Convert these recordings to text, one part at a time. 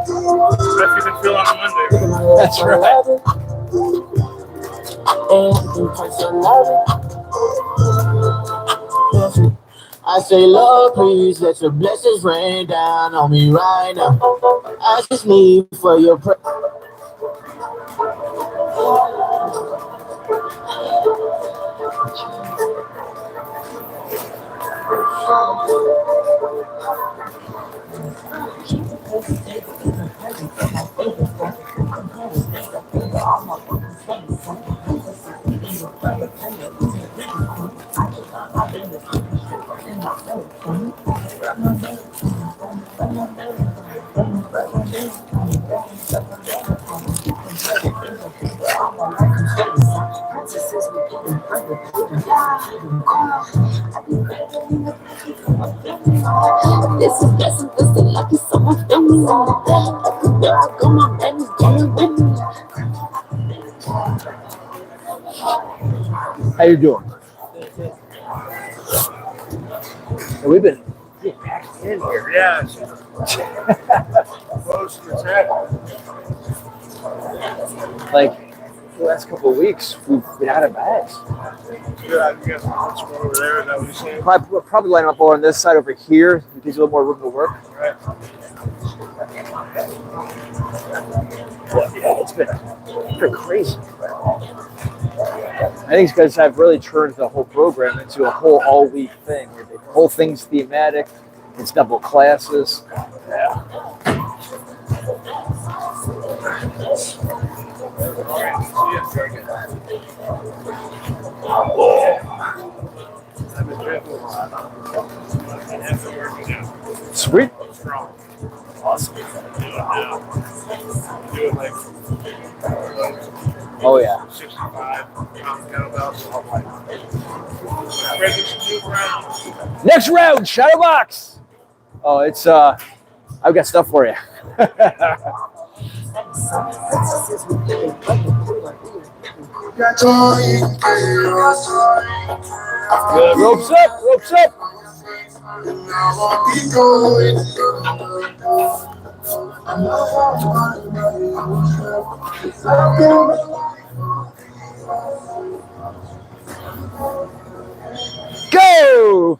If you can feel on a Monday. That's right. I say, Lord, please let your blessings rain down on me right now. I just need for your This is blessing, this is lucky, so my family's on the back. Everywhere I go, my man is going with me. How you doing? We've been packed in here. Yeah. Close to attack. Like the last couple of weeks, we've been out of bags. Yeah, you guys want some over there? Is that what you're saying? We'll probably line up over on this side over here. It gives you a little more room to work. Right. But yeah, it's been crazy. I think it's because I've really turned the whole program into a whole all-week thing. Where the whole thing's thematic. It's double classes. Yeah. Sweet. Awesome. Oh yeah. 65 kettlebells. Breaking some new ground. Next round, shadow box. Oh, it's I've got stuff for you. Good. Ropes up, ropes up. Go!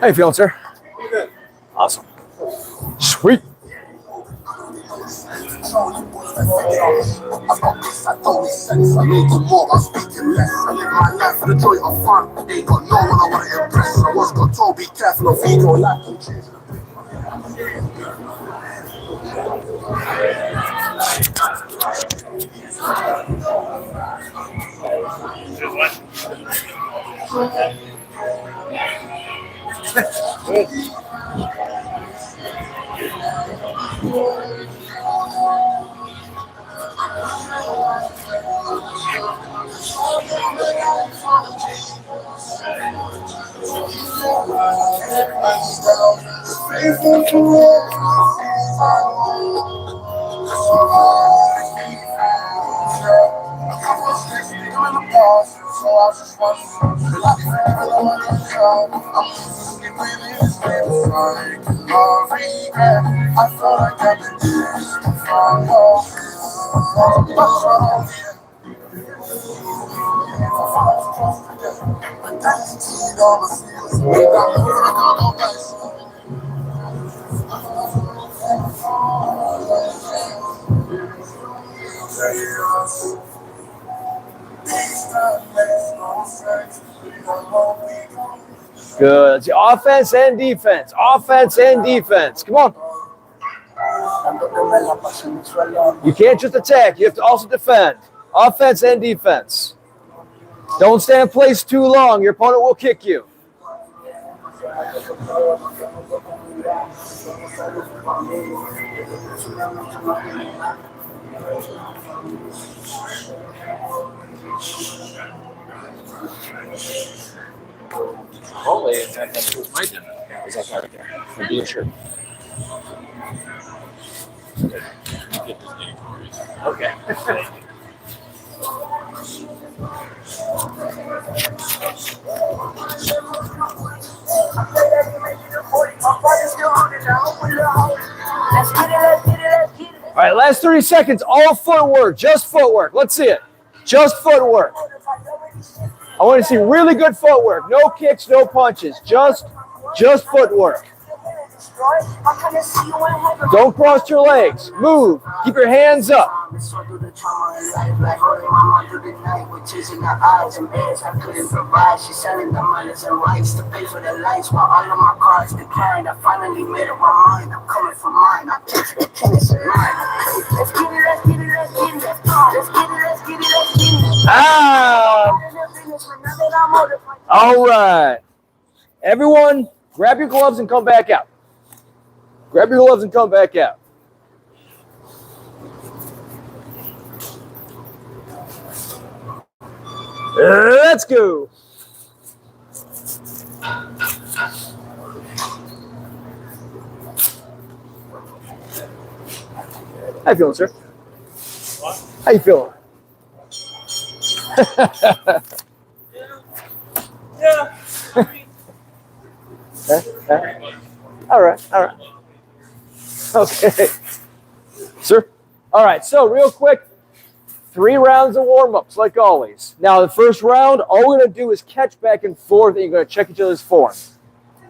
How you feeling, sir? Good. Awesome. Sweet. Good. It's offense and defense. Offense and defense. Come on. You can't just attack. You have to also defend. Offense and defense. Don't stand in place too long. Your opponent will kick you. Hopefully, it's not that cool. My dinner. Is that right there? For being sure. Okay. All right, last 30 seconds, all footwork, just footwork. Let's see it. Just footwork. I want to see really good footwork. No kicks, no punches. Just footwork. Don't cross your legs. Move. Keep your hands up. All right. Everyone, grab your gloves and come back out. Grab your gloves and come back out. Let's go. How you feeling, sir? What? How you feeling? Yeah. All right. Okay. Sir? All right, so real quick, 3 rounds of warm-ups, like always. Now, the first round, all we're going to do is catch back and forth, and you're going to check each other's form.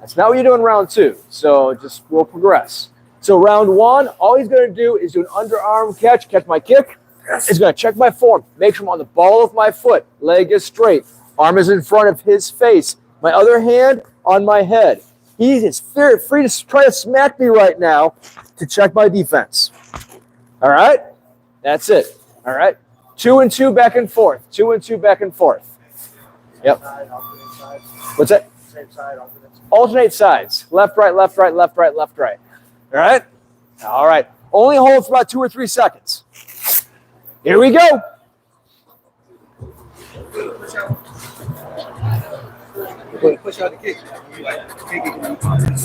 That's not what you do in round 2, so we'll progress. So round 1, all he's going to do is do an underarm catch my kick. He's going to check my form, make sure I'm on the ball of my foot, leg is straight, arm is in front of his face, my other hand on my head. He is free to try to smack me right now to check my defense. All right? That's it. All right? 2 and 2 back and forth. 2 and 2 back and forth. Yep. What's that? Same side, Alternate sides. Left, right, left, right, left, right, left, right. All right? All right. Only hold for about 2 or 3 seconds. Here we go. Push out the kick.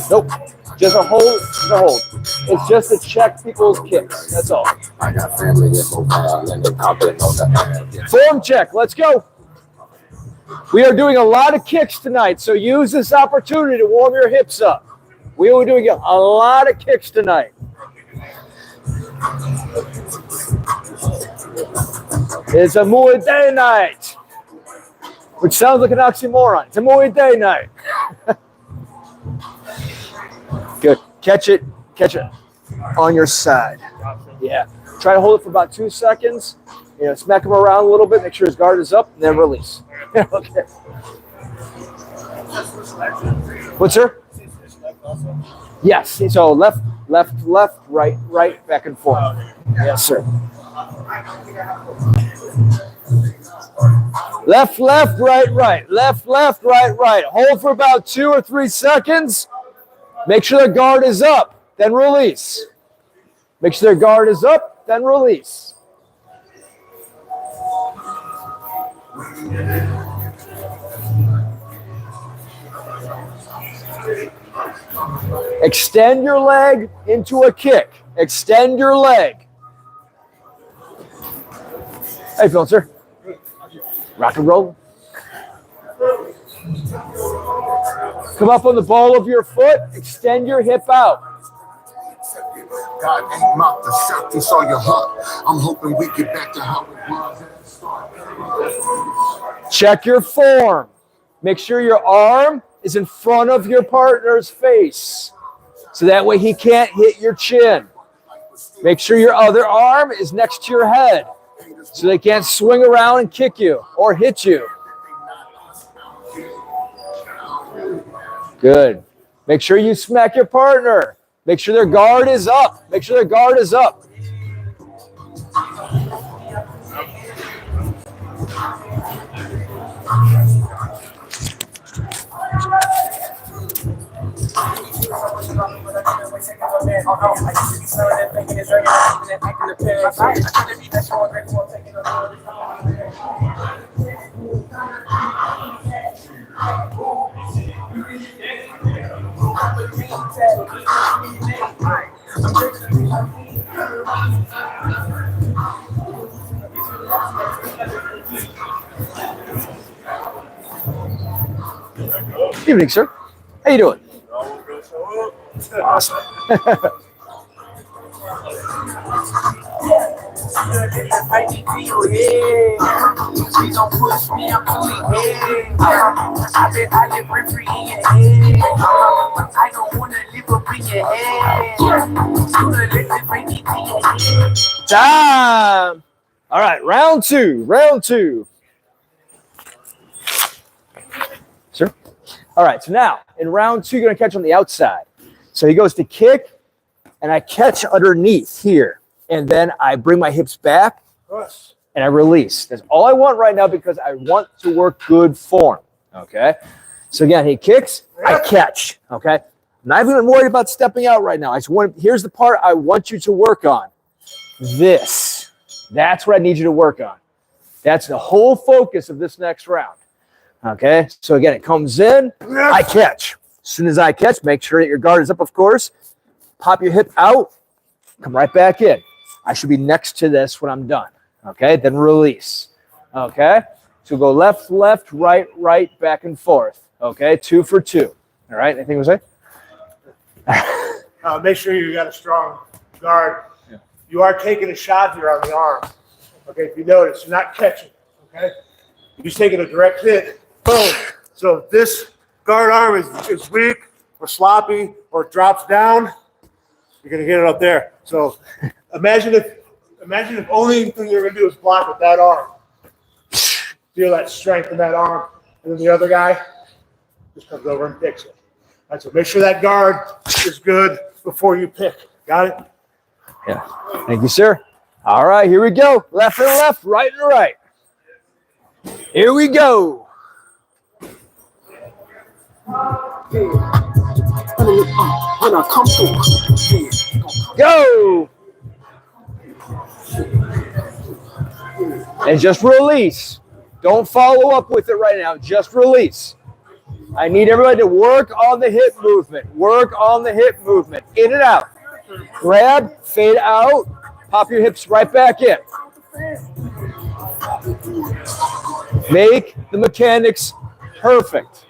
Nope. Just a hold. Just a hold. It's just to check people's kicks. That's all. I got family in mobile and they popping on the app. Form check. Let's go. We are doing a lot of kicks tonight, so use this opportunity to warm your hips up. We are doing a lot of kicks tonight. It's a Muay Thai night, which sounds like an oxymoron. It's a Muay Thai night. Good. Catch it on your side. Yeah. Try to hold it for about 2 seconds. Smack him around a little bit. Make sure his guard is up, and then release. Okay. What's sir? Yes. So left, right, back and forth. Yes, sir. Left, right. Left, right. Hold for about 2 or 3 seconds. Make sure the guard is up, then release. Make sure their guard is up, then release. Extend your leg into a kick. Extend your leg. How you feeling, sir? Rock and roll. Come up on the ball of your foot. Extend your hip out. God ain't mocked the shot, he saw your heart. I'm hoping we get back to how it was at the start. Check your form. Make sure your arm is in front of your partner's face, so that way he can't hit your chin. Make sure your other arm is next to your head, so they can't swing around and kick you or hit you. Good. Make sure you smack your partner. Make sure their guard is up. Make sure their guard is up. Evening, sir. How you doing? Awesome. Time. All right, round two. Round two. Sir? All right, so now in round two, you're going to catch on the outside. So he goes to kick, and I catch underneath here. And then I bring my hips back, and I release. That's all I want right now because I want to work good form, okay? So again, he kicks, I catch, okay? I'm not even worried about stepping out right now. I just want, here's the part I want you to work on. This. That's what I need you to work on. That's the whole focus of this next round. Okay, so again, it comes in, I catch. As soon as I catch, make sure that your guard is up, of course. Pop your hip out, come right back in. I should be next to this when I'm done. Okay, then release. Okay, so go left, left, right, right, back and forth. Okay, 2 for 2. All right, anything to say? Make sure you got a strong guard. Yeah. You are taking a shot here on the arm. Okay, if you notice, you're not catching. Okay, you're taking a direct hit. Boom. So if this guard arm is weak or sloppy or drops down, you're gonna get it up there. So imagine if only thing you're gonna do is block with that arm. Feel that strength in that arm, and then the other guy just comes over and picks it. All right, so make sure that guard is good before you pick. Got it? Yeah. Thank you, sir. All right, here we go. Left and left, right and right. Here we go. Go. And just release. Don't follow up with it right now. Just release. I need everybody to work on the hip movement. Work on the hip movement. In and out. Grab, fade out, pop your hips right back in. Make the mechanics perfect.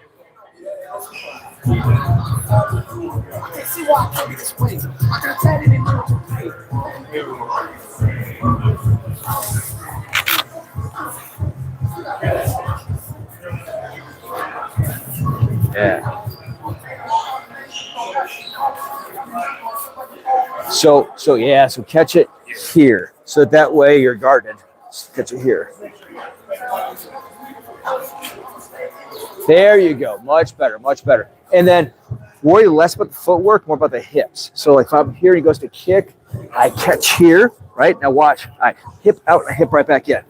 Yeah. So catch it here. So that way you're guarded. Catch it here. There you go. Much better, much better. And then worry less about the footwork, more about the hips. So like if I'm here and he goes to kick, I catch here, right? Now watch. I hip out and I hip right back in.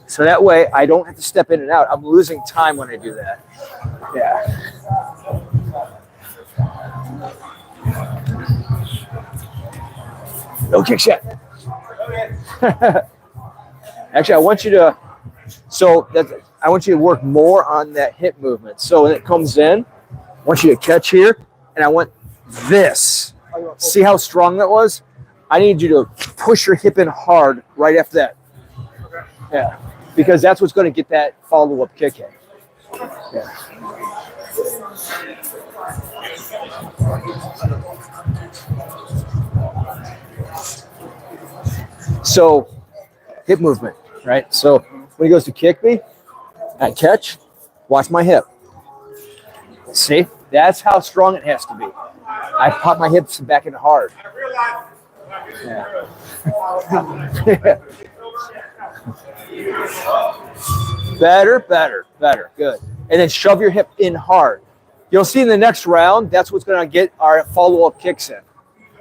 So that way I don't have to step in and out. I'm losing time when I do that. Yeah. No kicks yet. Actually, I want you to work more on that hip movement. So when it comes in, I want you to catch here, and I want this. See how strong that was? I need you to push your hip in hard right after that. Yeah, because that's what's going to get that follow-up kick in. Yeah. So, hip movement, right? So, when he goes to kick me, I catch, watch my hip. See? That's how strong it has to be. I pop my hips back in hard. Yeah. Better. Good. And then shove your hip in hard. You'll see in the next round, that's what's going to get our follow-up kicks in.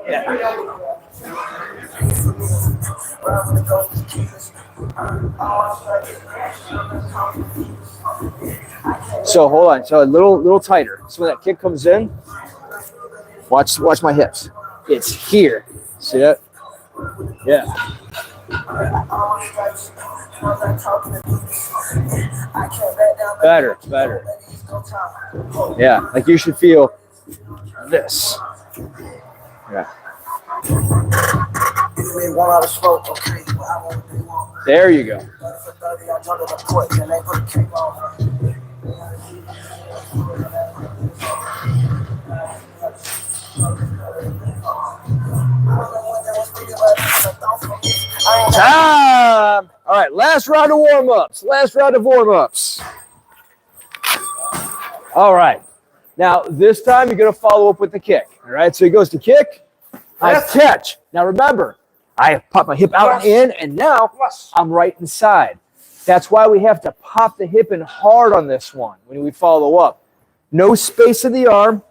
Yeah. So hold on. So a little tighter. So when that kick comes in, watch my hips. It's here. See that? Yeah. Better. Yeah, like you should feel this. Yeah. There you go. Time. All right, last round of warm-ups. Last round of warm-ups. All right. Now, this time you're going to follow up with the kick. All right, so he goes to kick. I catch. Now, remember, I pop my hip out and in, and now I'm right inside. That's why we have to pop the hip in hard on this one when we follow up. No space in the arm,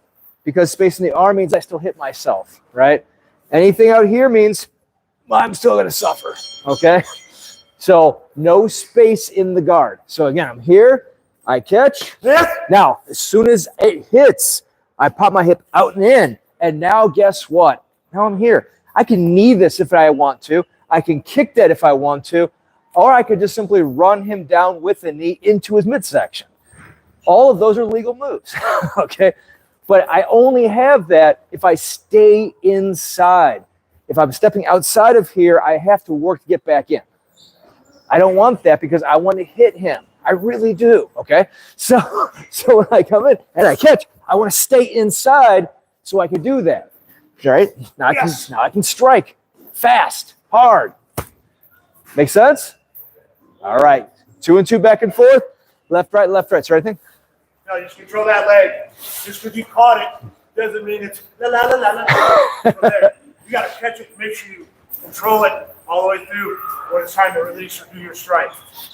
because space in the arm means I still hit myself, right? Anything out here means I'm still going to suffer, okay? So no space in the guard. So again, I'm here, I catch. Now, as soon as it hits, I pop my hip out and in. And now guess what? Now I'm here. I can knee this if I want to. I can kick that if I want to. Or I could just simply run him down with the knee into his midsection. All of those are legal moves, okay? But I only have that if I stay inside. If I'm stepping outside of here, I have to work to get back in. I don't want that because I want to hit him. I really do, okay? So when I come in and I catch, I want to stay inside so I can do that, all right? Now I can strike fast, hard. Make sense? All right, 2 and 2 back and forth. Left, right, so anything? No, just control that leg. Just because you caught it doesn't mean it's la la la la la. There. You got to catch it. Make sure you control it all the way through when it's time to release or do your strike.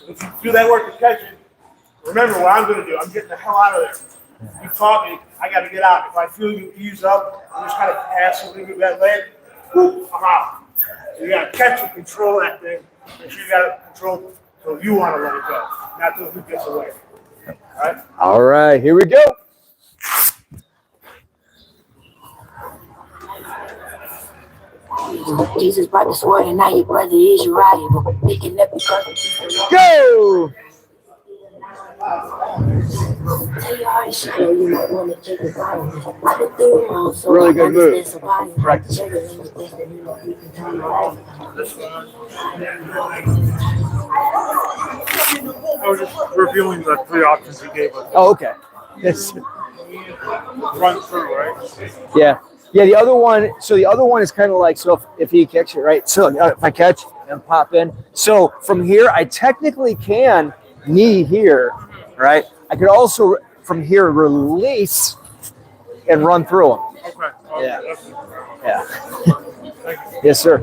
If you do that work to catch it, remember what I'm going to do. I'm getting the hell out of there. You caught me. I got to get out. If I feel you ease up, I'm just kind of passively with that leg. Whoop, I'm out. So you got to catch and control that thing. Make sure you got to control so you want to let it go, not till who gets away. All right? All right, here we go. Jesus brought the sword and now your brother is your rival. Picking up because Go! Really good move. Practice. I was just reviewing the 3 options you gave us. Oh, okay. Yes. Run through, right? Yeah. Yeah, the other one, so the other one is kind of like, so if he kicks it, right? So if I catch and pop in. So from here, I technically can knee here, right? I could also, from here, release and run through him. Okay. Yeah. Okay. Yeah. Yes, sir.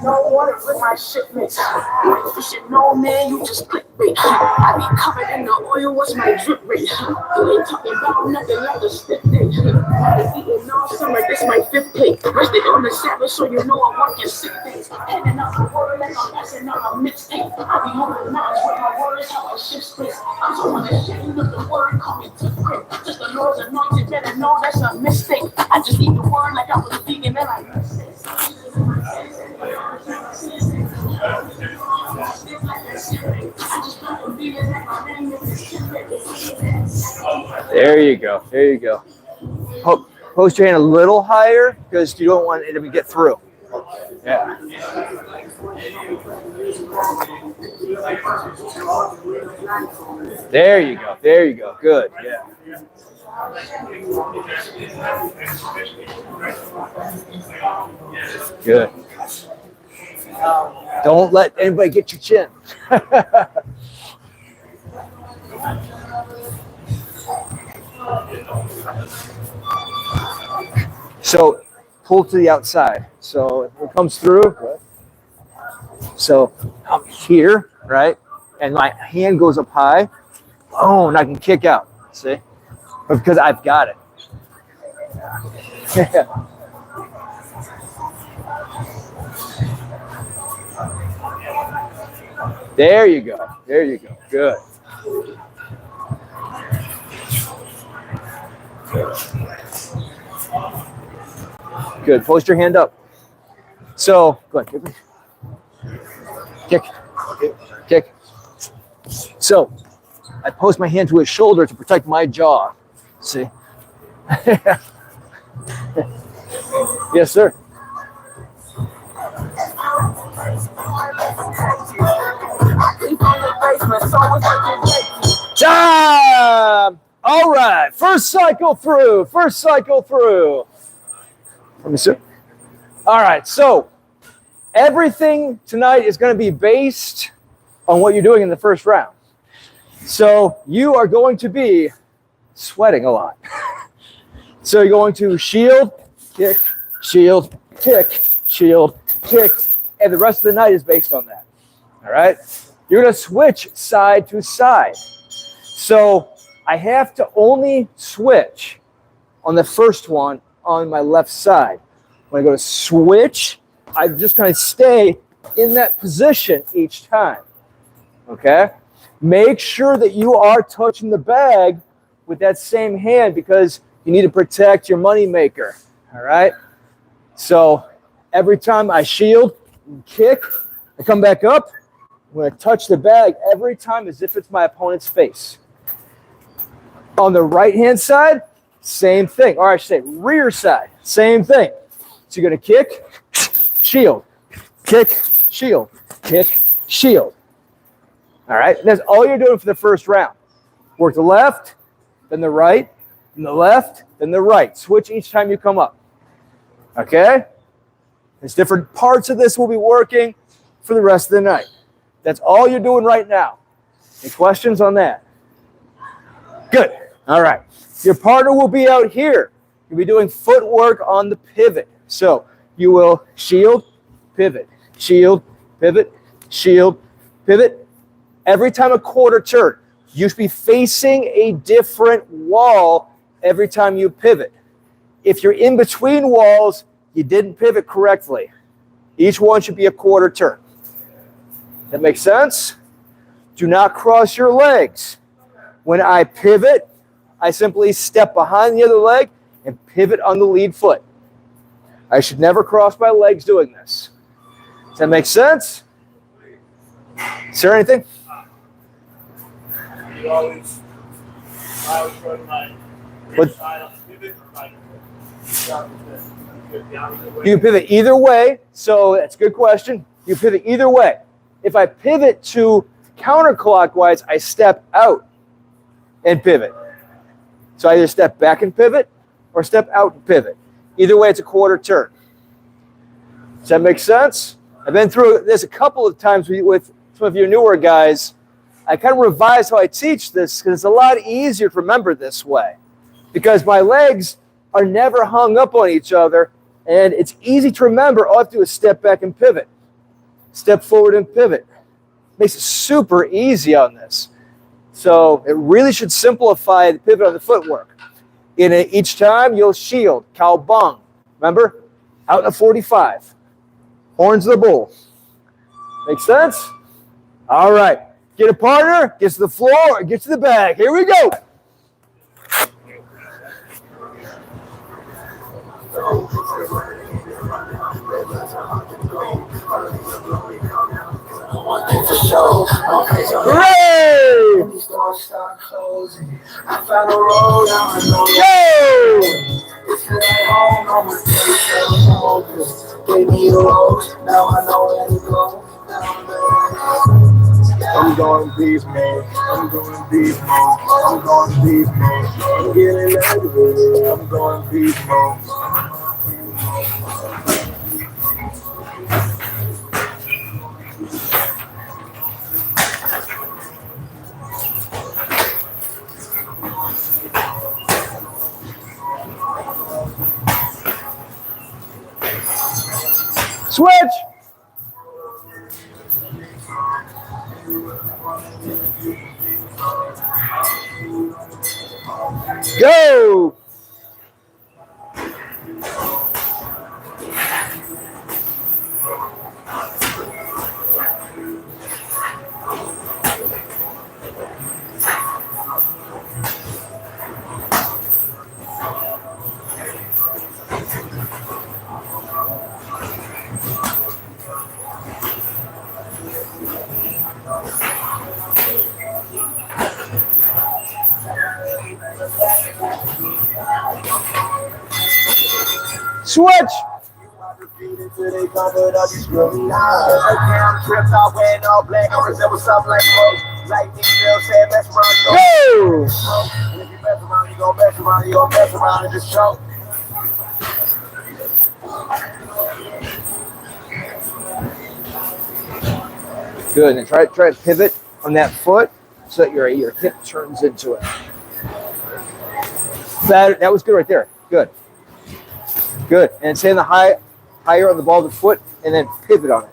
no water with my shipments. You should know, man, you just clickbait. I be covered in the oil, what's my drip rate? You ain't talking about nothing like a stiff day. I've been eating all summer, this my 5th pay. Rested on the Sabbath, so you know I'm working 6 days. Handing out the word like I'm passing out a mixtape. I be moving mountains with my words, how I shift space. I'm so unashamed of the word, call me too quick. Just the Lord's anointed, better know that's a mistake. I just need the word like I was vegan, and I missed it. There you go. There you go. Post your hand a little higher because you don't want it to get through. Yeah. There you go. There you go. Good. Yeah. Good. Don't let anybody get your chin. So pull to the outside. So if it comes through, so I'm here, right? And my hand goes up high. Oh, and I can kick out. See? Because I've got it. There you go. There you go. Good. Good. Post your hand up. So, go ahead. Kick. Kick. So, I post my hand to his shoulder to protect my jaw. See? Yes, sir. Time! All right, first cycle through. First cycle through. Let me see. All right, so everything tonight is going to be based on what you're doing in the first round. So you are going to be sweating a lot. So you're going to shield, kick, shield, kick, shield, kick, and the rest of the night is based on that. All right? You're going to switch side to side. So I have to only switch on the first one on my left side. When I go to switch, I'm just going to stay in that position each time. Okay? Make sure that you are touching the bag with that same hand because you need to protect your money maker. All right? So every time I shield, kick, I come back up, I'm going to touch the bag every time as if it's my opponent's face. On the right-hand side, same thing. Or I should say rear side, same thing. So you're going to kick, shield, kick, shield, kick, shield. All right? And that's all you're doing for the first round. Work the left, then the right, then the left, then the right. Switch each time you come up. Okay? There's different parts of this will be working for the rest of the night. That's all you're doing right now. Any questions on that? Good. All right. Your partner will be out here. You'll be doing footwork on the pivot. So you will shield, pivot, shield, pivot, shield, pivot. Every time a quarter turn, you should be facing a different wall every time you pivot. If you're in between walls, you didn't pivot correctly. Each one should be a quarter turn. That makes sense? Do not cross your legs. When I pivot, I simply step behind the other leg and pivot on the lead foot. I should never cross my legs doing this. Does that make sense? Is there anything? You always, I always run my What? side on the pivot or my You can pivot either way, so that's a good question. You pivot either way. If I pivot to counterclockwise, I step out and pivot. So I either step back and pivot or step out and pivot. Either way, it's a quarter turn. Does that make sense? I've been through this a couple of times with some of your newer guys. I kind of revised how I teach this because it's a lot easier to remember this way because my legs are never hung up on each other and it's easy to remember. All I have to do is step back and pivot. Step forward and pivot. Makes it super easy on this. So it really should simplify the pivot on the footwork. Each time you'll shield, cow bung. Remember? Out in a 45. Horns of the bull. Make sense? All right. Get a partner, get to the floor, get to the bag. Here we go. Hooray! I'm going beast mode. I'm going beast mode. I'm going beast mode. I'm getting angry. I'm going beast mode. Switch. Go. Switch. Until they covered up these screaming eyes. Okay, I'm tripped out wearing all black. I resemble something like folks. Like me, girl said, mess around, you gon' mess around. And if you mess around, you gon' mess around, you gon' mess around and just choke. Good, and try to pivot on that foot so that your hip turns into it. That was good right there. Good. Good. And stay in the higher on the ball of the foot and then pivot on it.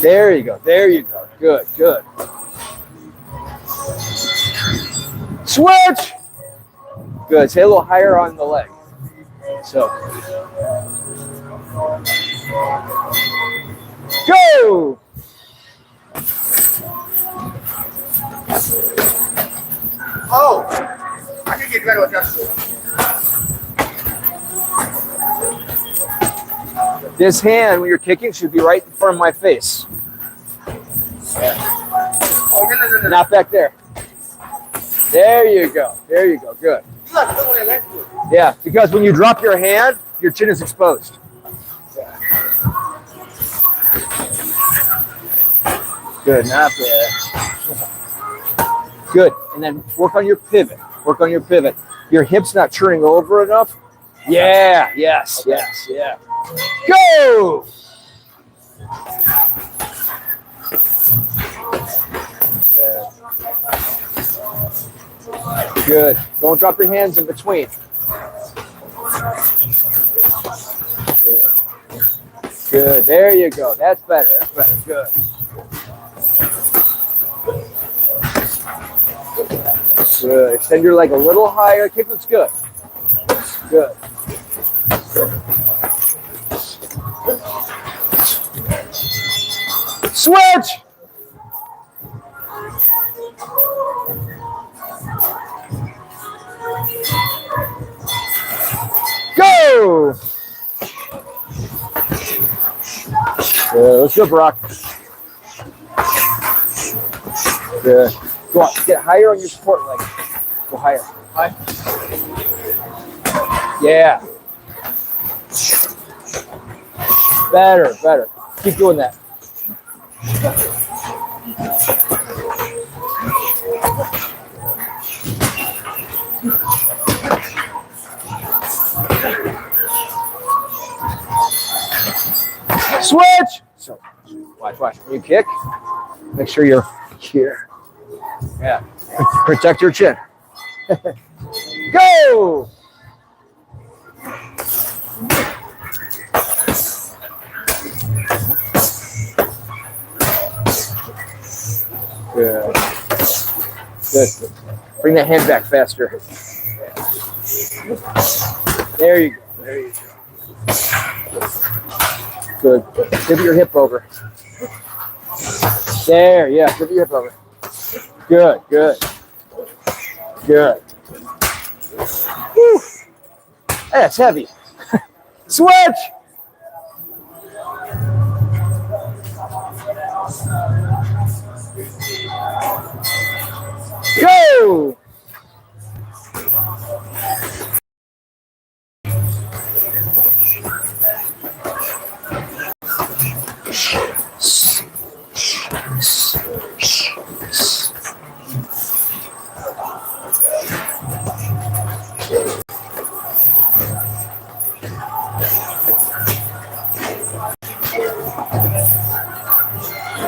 There you go. There you go. Good, good. Switch! Good. Stay a little higher on the leg. So. Go! Oh, I can get better with that. This hand, when you're kicking, should be right in front of my face. Oh, no. Not back there. There you go. There you go. Good. Yeah, because when you drop your hand, your chin is exposed. Good, not bad. Good, and then work on your pivot. Work on your pivot. Your hip's not turning over enough. Yeah, yes, okay. Yes, yeah. Go! Good. Don't drop your hands in between. Good. Good. There you go. That's better. That's better. Good. Good. Extend your leg a little higher. Kick looks good. Good. Switch! Go! Good. Let's go, Brock. Good. Go on. Get higher on your support leg. Go higher. High. Yeah. Better, better. Keep doing that. Switch! So, watch. When you kick, make sure you're here. Yeah. Protect your chin. Go! Good. Good. Bring that hand back faster. There you go. There you go. Good. Pivot your hip over. There, yeah. Pivot your hip over. Good, good. Good. Whew. That's heavy. Switch! Go!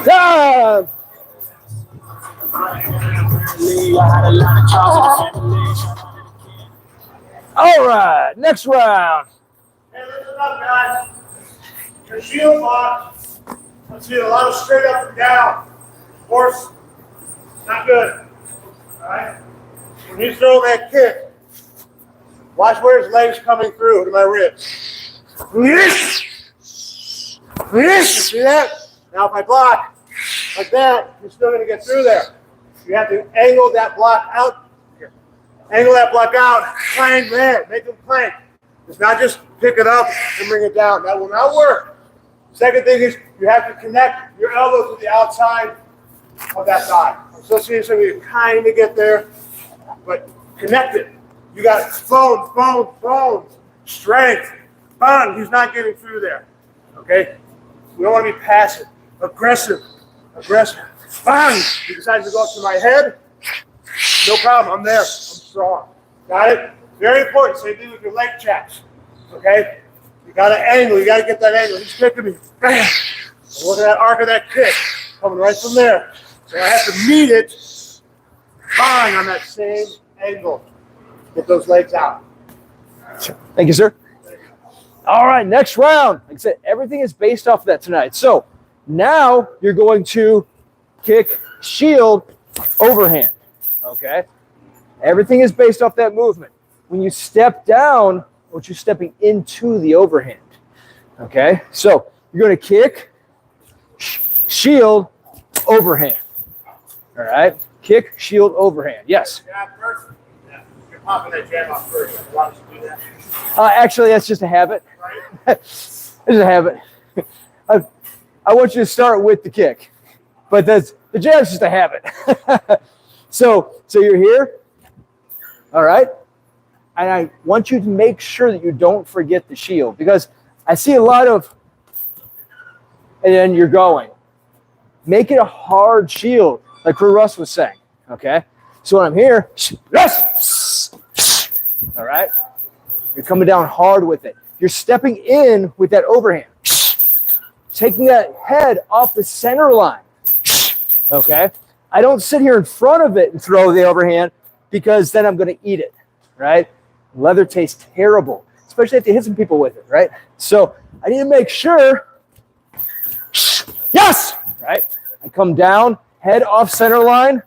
Time! All right, next round. Hey, listen up, guys. Your shield lock. Let's see a lot of straight up and down. Of course, not good. All right? When you throw that kick, watch where his leg's coming through to my ribs. See that? Now if I block like that, you're still going to get through there. You have to angle that block out. Here. Angle that block out. Clank there. Make them clank. It's not just pick it up and bring it down. That will not work. Second thing is you have to connect your elbows to the outside of that thigh. I'm still seeing some of you kind of get there, but connect it. You got bones. Strength. Bang, he's not getting through there. Okay? We don't want to be passive. Aggressive. Aggressive. Bang! He decides to go up to my head. No problem. I'm there. I'm strong. Got it? Very important. Same thing with your leg chaps. Okay? You got to angle. You got to get that angle. He's kicking me. Bam! Look at that arc of that kick. Coming right from there. So I have to meet it. Bang! On that same angle. Get those legs out. Thank you, sir. All right, next round. Like I said, everything is based off of that tonight. So now you're going to kick, shield, overhand. Okay? Everything is based off that movement. When you step down, I want you stepping into the overhand. Okay? So you're going to kick, shield, overhand. All right? Kick, shield, overhand. Yes? Jab first. Yeah. You're popping that jab off first. You want us to do that? Actually, that's just a habit. Right? It's a habit. I want you to start with the kick, but the jab's just a habit. So you're here, all right? And I want you to make sure that you don't forget the shield, because I see a lot of, and then you're going. Make it a hard shield, like Crew Russ was saying, okay? So when I'm here, yes, all right? You're coming down hard with it. You're stepping in with that overhand. Taking that head off the center line. Okay? I don't sit here in front of it and throw the overhand, because then I'm going to eat it, right? Leather tastes terrible, especially if you hit some people with it, right? So I need to make sure, yes, right? I come down, head off center line,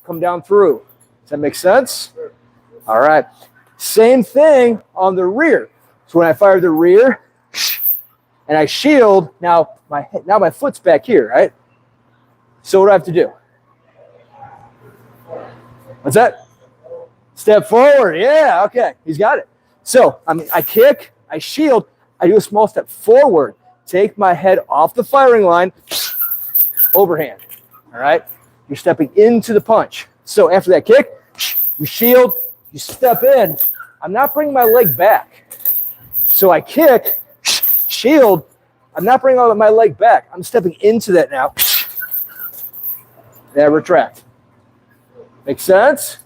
come down through. Does that make sense? All right. Same thing on the rear. So when I fire the rear and I shield, now my foot's back here, right? So what do I have to do? What's that? Step forward. Yeah, okay. He's got it. So I kick, I shield, I do a small step forward, take my head off the firing line, overhand. All right? You're stepping into the punch. So after that kick, you shield, you step in. I'm not bringing my leg back. So I kick, shield. I'm not bringing my leg back. I'm stepping into that now. Then I retract. Make sense?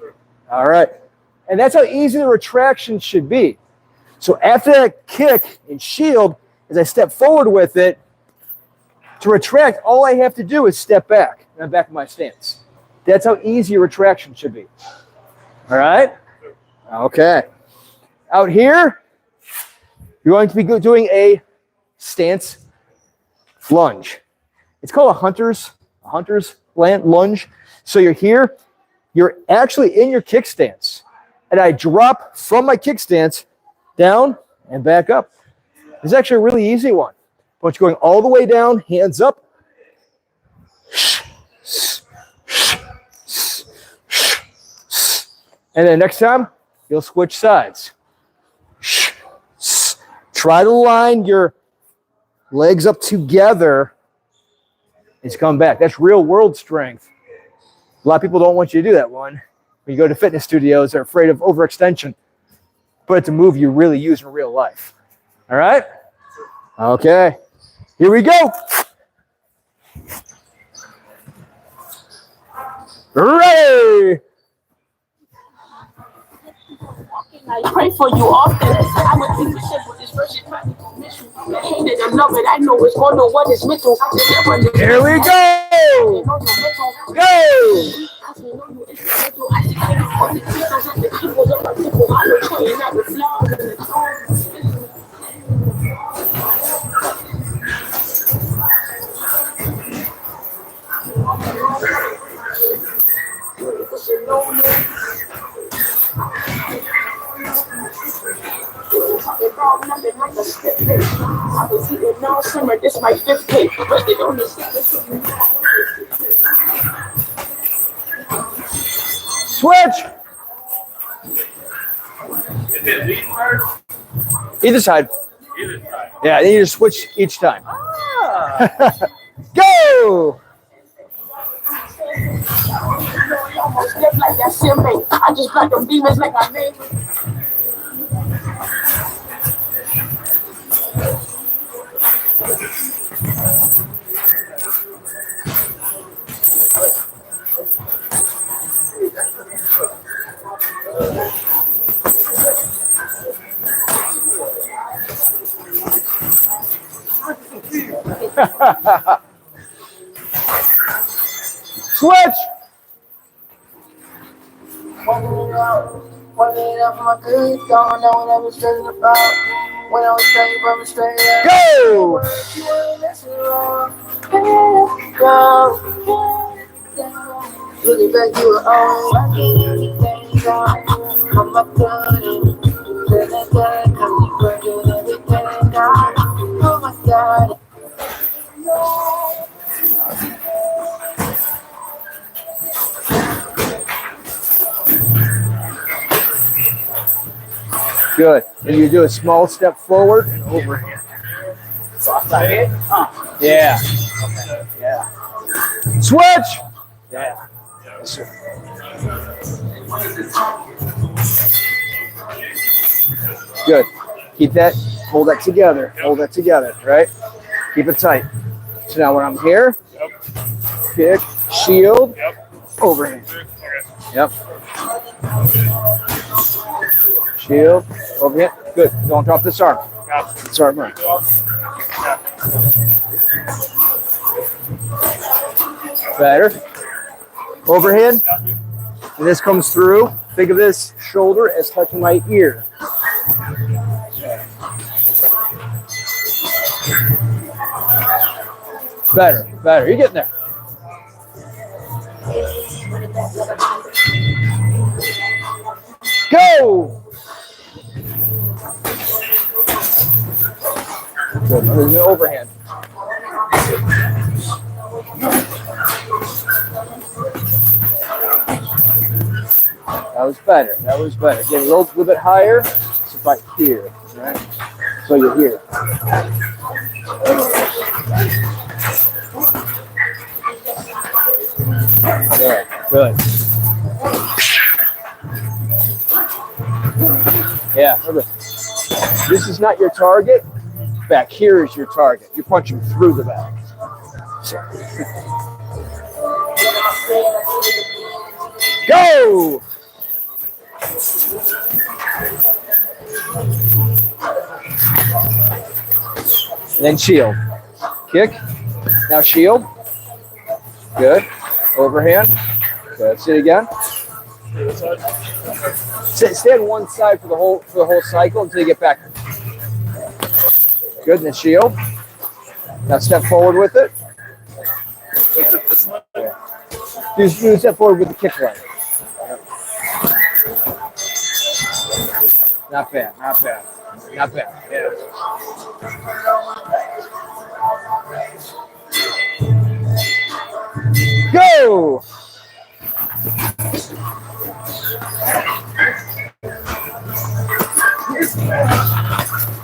All right. And that's how easy the retraction should be. So after that kick and shield, as I step forward with it, to retract, all I have to do is step back. And I'm back in my stance. That's how easy a retraction should be. All right? Okay. Out here, you're going to be doing a stance lunge. It's called a hunter's lunge. So you're here, you're actually in your kick stance. And I drop from my kick stance down and back up. It's actually a really easy one. But you're going all the way down, hands up. And then next time, you'll switch sides. Try to line your legs up together and come back. That's real world strength. A lot of people don't want you to do that one. When you go to fitness studios, they're afraid of overextension. But it's a move you really use in real life. All right? Okay. Here we go. Ready? I pray for you often. I would think the shit with this version. I hate it, I love it. I know it's all know what is mental. Here we go. I was eating all summer, this my 5th cake. Rested on this. Switch. Is it lead first? Either side. Either side. Yeah, then you just switch each time. Ah. Go. Almost live like that Simba. I just got them demons like I made. Switch. One day off my good, don't know what I was stressing about. When I was straight, but I'm straight up. Go. Looking back, you were always working everything down. From my blood and cause you working everything down. Oh my God. Good. And you do a small step forward and overhand. Soft side hit? Yeah. Yeah. Switch. Yeah. Yes, sir. Good. Keep that, hold that together. Hold that together, right? Keep it tight. So now when I'm here, kick, shield, overhand. Yep. Shield, overhand. Good. Don't drop this arm. This arm, right. Better. Overhand. And this comes through. Think of this shoulder as touching my ear. Better, better. You're getting there. Go! Good. There's no overhand. That was better. That was better. Get a little bit higher. So right here, right? So you're here. Yeah, good. Yeah, perfect. This is not your target. Back here is your target. You're punching through the bag. So. Go! And then shield. Kick. Now shield. Good. Overhand. Good. Sit again. Stay on one side for the whole cycle until you get back. Good. And then shield. Now step forward with it. Yeah. Do step forward with the kick leg. Not bad. Not bad. Not bad. Yeah. Go!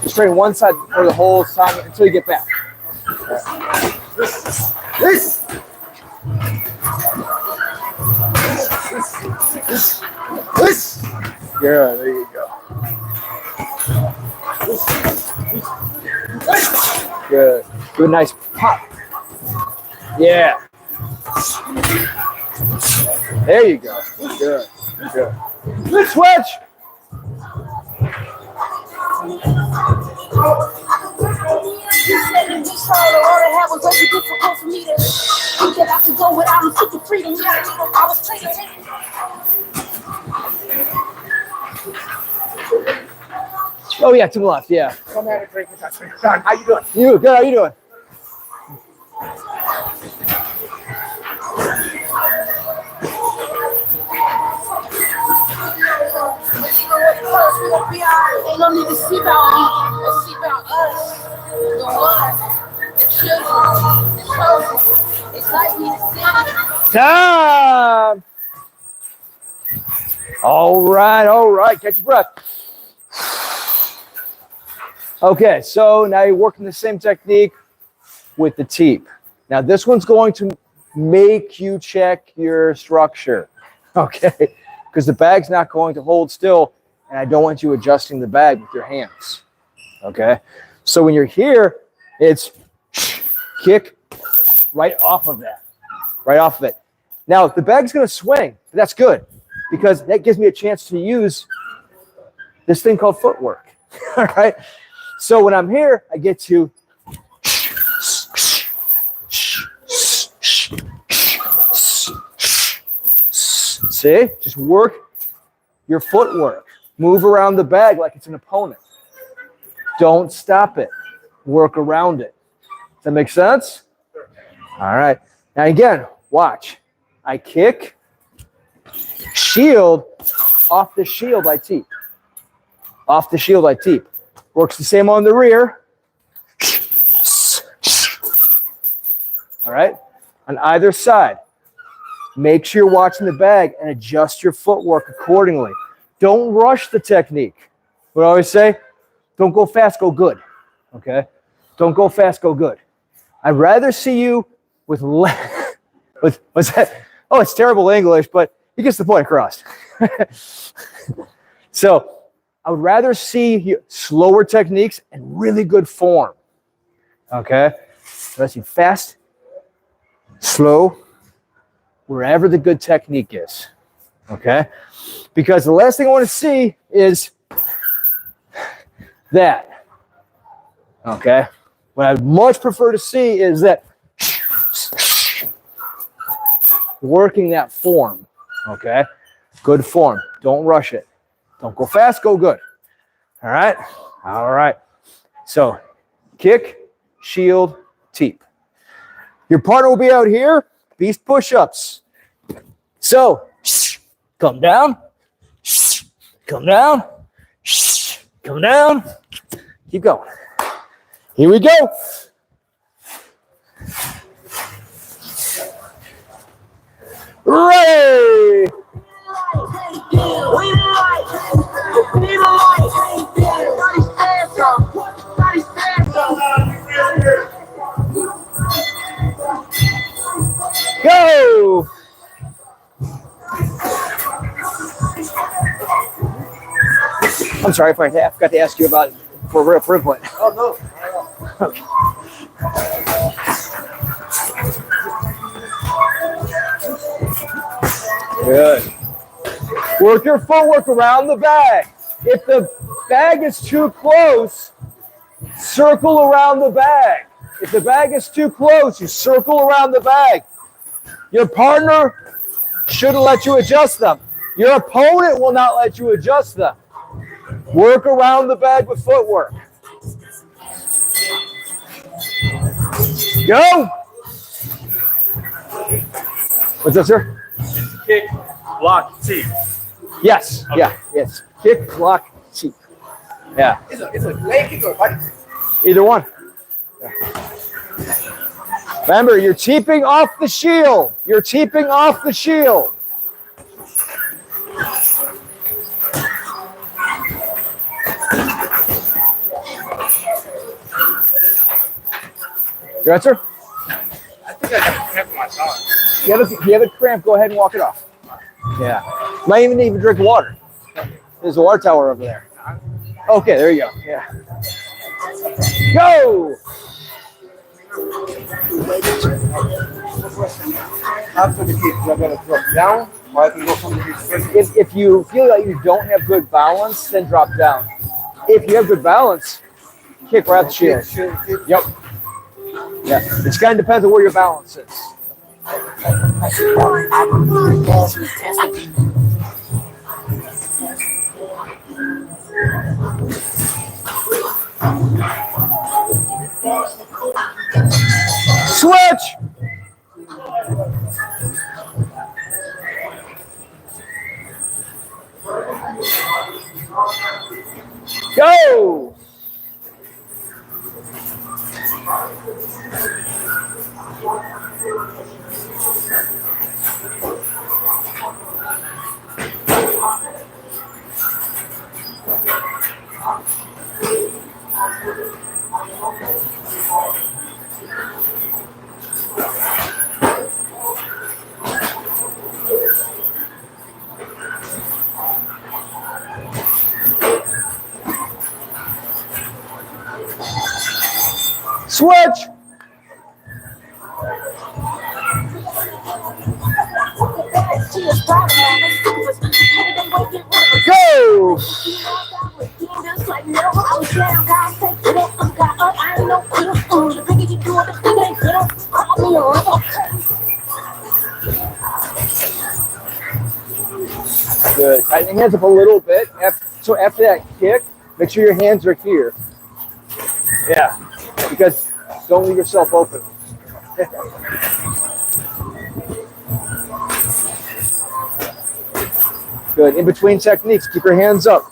Just train one side for the whole time until you get back. This. Yeah, there you go. Good. Good, nice pop. Yeah. There you go. Good. Good. Good switch. You said in this all I had was very difficult for me to think that I could go without and seek the freedom. Yeah, I was taking. Oh yeah, to the left. Yeah. Come at it, drink it. Done. How you doing? You good? How you doing? Ain't no need to see about me, but see about us. The one, the children, the chosen. It's like we the city. Time. All right. Catch your breath. Okay, so now you're working the same technique with the teep. Now this one's going to make you check your structure, okay? Because the bag's not going to hold still, and I don't want you adjusting the bag with your hands, okay? So when you're here, it's kick right off of that, right off of it. Now the bag's going to swing, but that's good. because that gives me a chance to use this thing called footwork. All right. So when I'm here, I get to see, just work your footwork. Move around the bag like it's an opponent. Don't stop it. Work around it. Does that make sense? All right. Now again, watch. I kick, shield, off the shield I teep. Off the shield I teep. Works the same on the rear. All right. On either side. Make sure you're watching the bag and adjust your footwork accordingly. Don't rush the technique. What I always say, don't go fast, go good. Okay? Don't go fast, go good. I'd rather see you with what's that? Oh, it's terrible English, but he gets the point across. So I would rather see slower techniques and really good form. Okay? Let's see, fast, slow, wherever the good technique is. Okay? Because the last thing I want to see is that. Okay? What I'd much prefer to see is that working that form. Okay? Good form. Don't rush it. Don't go fast, go good. All right? All right. So, kick, shield, teep. Your partner will be out here, beast push-ups. So, come down, come down, come down. Keep going. Here we go. Ready. Go. I'm sorry if I forgot to ask you about for input. Oh, no. Okay. Good. Work your footwork around the bag. If the bag is too close, circle around the bag. If the bag is too close, you circle around the bag. Your partner shouldn't let you adjust them. Your opponent will not let you adjust them. Work around the bag with footwork. Go! What's up, sir? Kick, block, teep. Yes. Okay. Yeah. Yes. Kick, block, teep. Yeah. It's a leg kick or a body kick? Either one. Yeah. Remember, you're teeping off the shield. You're teeping off the shield. Your answer? I think I got a cramp in my tongue. You have a cramp, go ahead and walk it off. Yeah. Might even drink water. There's a water tower over there. Okay, there you go. Yeah. Go! After the kick, you're going to drop down, or I can go from the kick straight. If you feel like you don't have good balance, then drop down. If you have good balance, kick right at the shield. Yep. Yeah. It kind of depends on where your balance is. Switch! Go! Switch! Good. Tighten your hands up a little bit. So after that kick, make sure your hands are here. Yeah, because don't leave yourself open. Good. In between techniques, keep your hands up.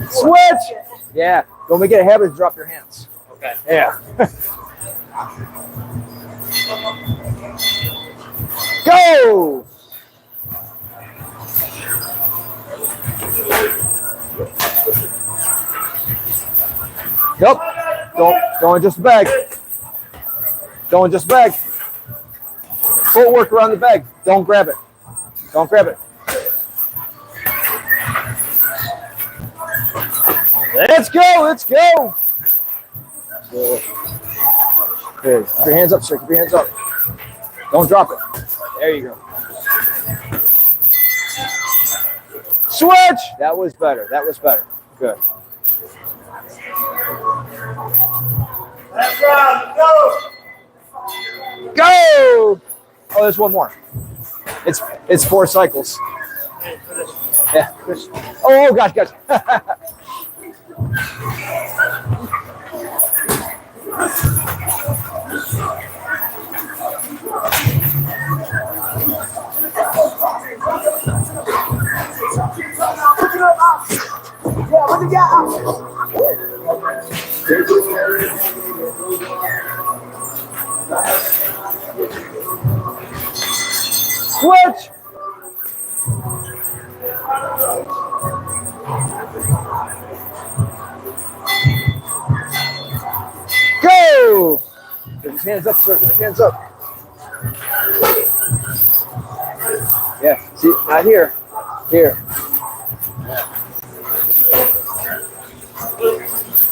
Switch. Yeah. Don't make it a habit to drop your hands. Okay. Yeah. Go. Yep. Don't just bag. Don't just bag. Footwork around the bag. Don't grab it. Don't grab it. Let's go. Let's go. Good. Good. Keep your hands up, sir. Keep your hands up. Don't drop it. There you go. Switch. That was better. That was better. Good. Last round, go! Go! Oh, there's one more. It's 4 cycles. Yeah. Oh, gosh. Switch. Go. Get his hands up, sir. Get his hands up. Yeah. See, not here. Here. Yeah.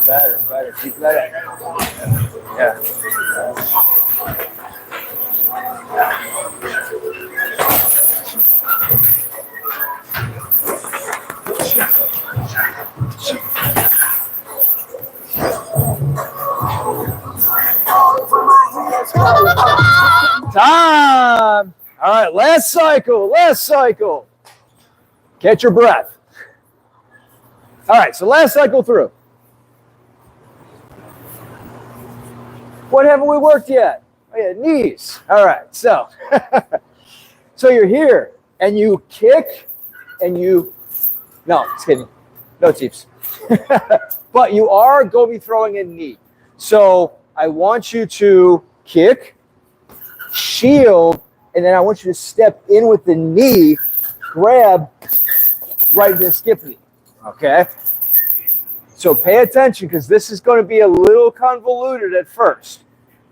Better. Keep that up. Yeah. Time. All right, last cycle. Catch your breath. All right, so last cycle through. What haven't we worked yet? Oh yeah, knees. All right, so so you're here and you kick and you, no, just kidding. No teeps. But you are going to be throwing a knee. So I want you to kick, shield, and then I want you to step in with the knee, grab right into the skip knee. Okay? So pay attention because this is going to be a little convoluted at first.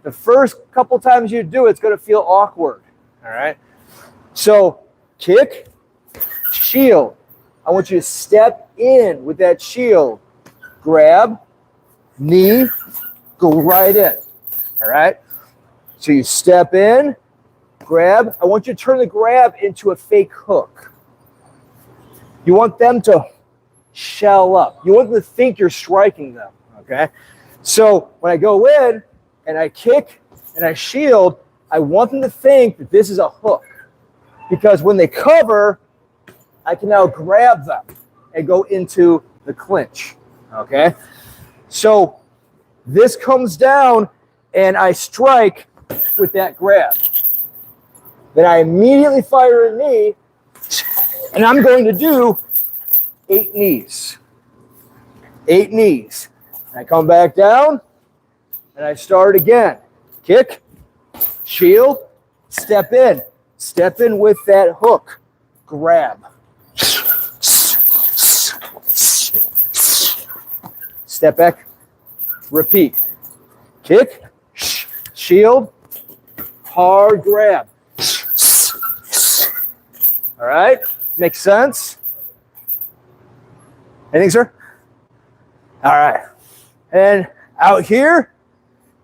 The first couple times you do it, it's going to feel awkward. All right? So kick, shield. I want you to step in with that shield. Grab, knee, go right in. All right? So you step in, grab. I want you to turn the grab into a fake hook. You want them to shell up. You want them to think you're striking them. Okay? So when I go in and I kick and I shield, I want them to think that this is a hook. Because when they cover, I can now grab them and go into the clinch. Okay? So this comes down and I strike with that grab. Then I immediately fire a knee and I'm going to do 8 knees. 8 knees. I come back down and I start again. Kick, shield, step in. Step in with that hook. Grab. Step back. Repeat. Kick, shield, hard grab. All right? Makes sense? Anything, sir? All right. And out here,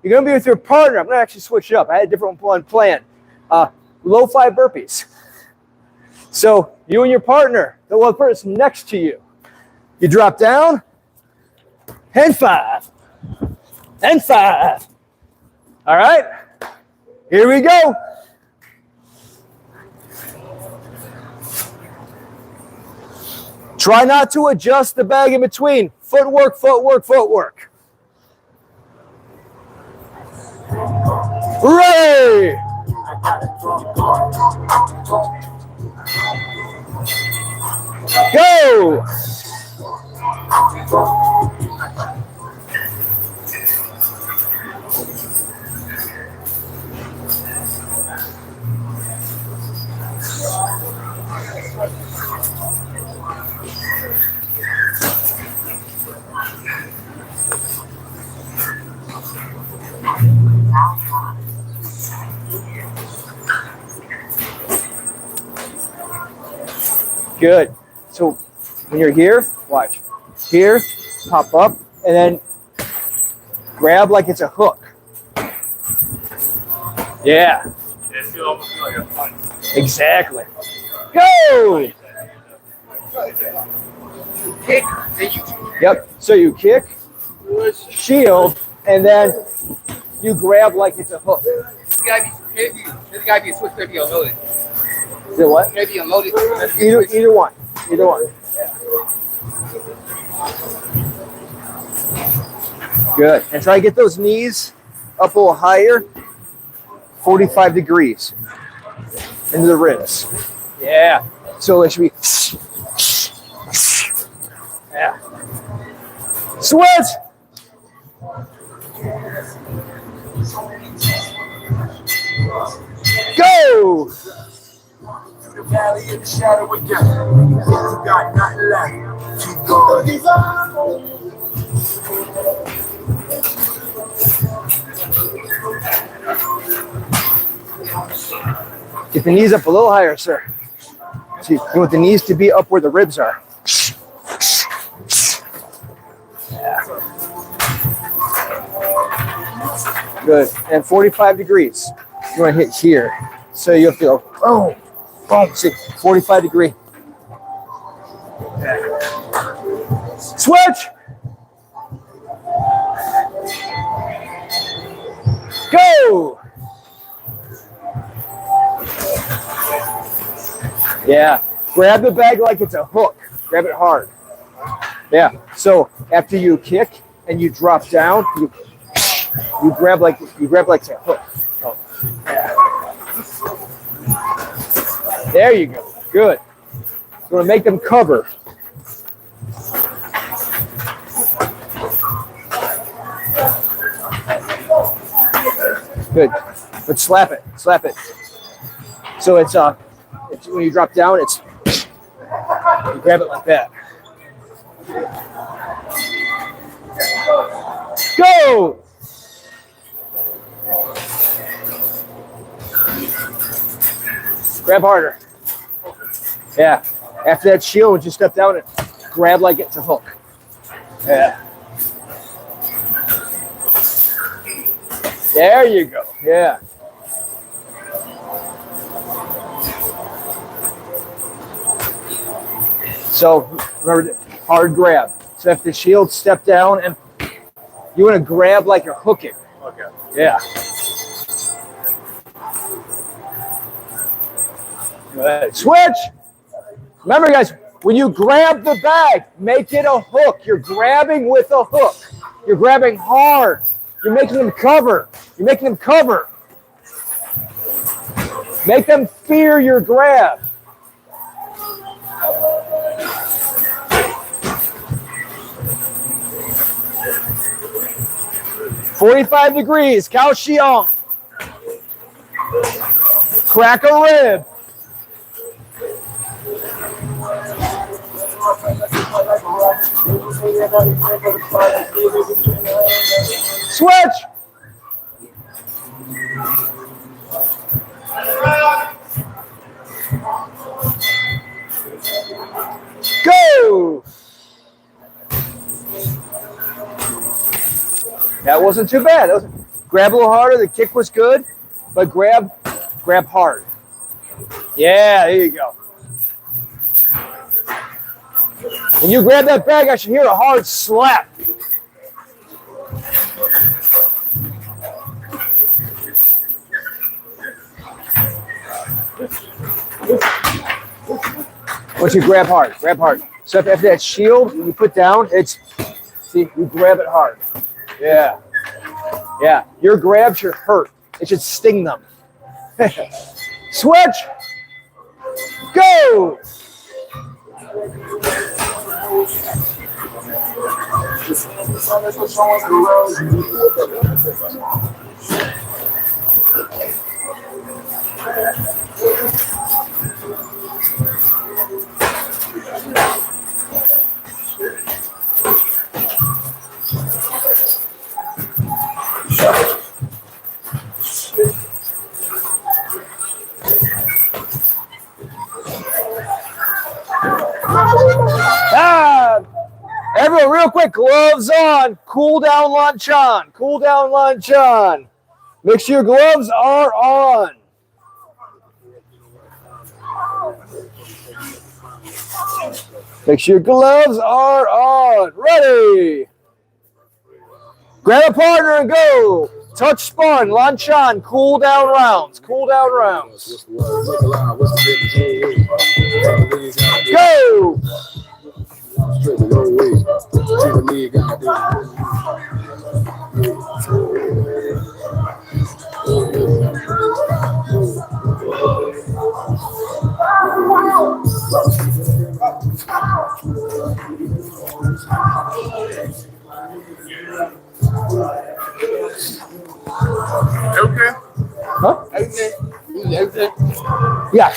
you're going to be with your partner. I'm going to actually switch it up. I had a different one planned. Low fly burpees. So you and your partner, the one person next to you, you drop down, and 5, and 5. All right, here we go. Try not to adjust the bag in between. Footwork, footwork, footwork. Ready! Go! Good. So when you're here, watch. Here, pop up, and then grab like it's a hook. Yeah. Exactly. Go! Yep. So you kick, shield, and then you grab like it's a hook. This guy be switched, maybe unloaded. Is it what? Maybe unloaded. Either one. Either one. Yeah. Good. And try to get those knees up a little higher. 45 degrees into the ribs. Yeah. So it should be. Yeah. Switch. Go. The valley in the shadow of death. You got nothing left. Keep going. Get the knees up a little higher, sir. So you want the knees to be up where the ribs are. Yeah. Good. And 45 degrees. You want to hit here. So you have to go, boom, boom. See, 45 degree. Switch. Go. Yeah. Grab the bag like it's a hook. Grab it hard. Yeah. So after you kick and you drop down, you grab like it's a hook. Oh. Yeah. There you go. Good. You want to make them cover. Good. But slap it. Slap it. So it's when you drop down, you grab it like that. Go! Grab harder. Yeah. After that shield, once you step down and grab like it's a hook. Yeah. There you go. Yeah. So remember, hard grab. So if the shield step down and you want to grab like you're hooking. Okay. Yeah. Good. Switch. Remember, guys, when you grab the bag, make it a hook. You're grabbing with a hook. You're grabbing hard. You're making them cover. You're making them cover. Make them fear your grab. "45 degrees, Cao Xiong. Crack a rib. Switch. Go. That wasn't too bad. Grab a little harder. The kick was good, but grab hard. Yeah, there you go. When you grab that bag, I should hear a hard slap. Once you grab hard, grab hard. So if that shield you put down, it's, see, you grab it hard. Yeah. Yeah. Your grab should hurt. It should sting them. Switch. Go. Ah, everyone, real quick, gloves on, cool down lunch on, cool down lunch on. Make sure your gloves are on. Make sure your gloves are on. Ready. Grab a partner and go. Touch spun, lunch on, cool down rounds, cool down rounds. Go. Okay. Huh? Everything. Everything. Yeah.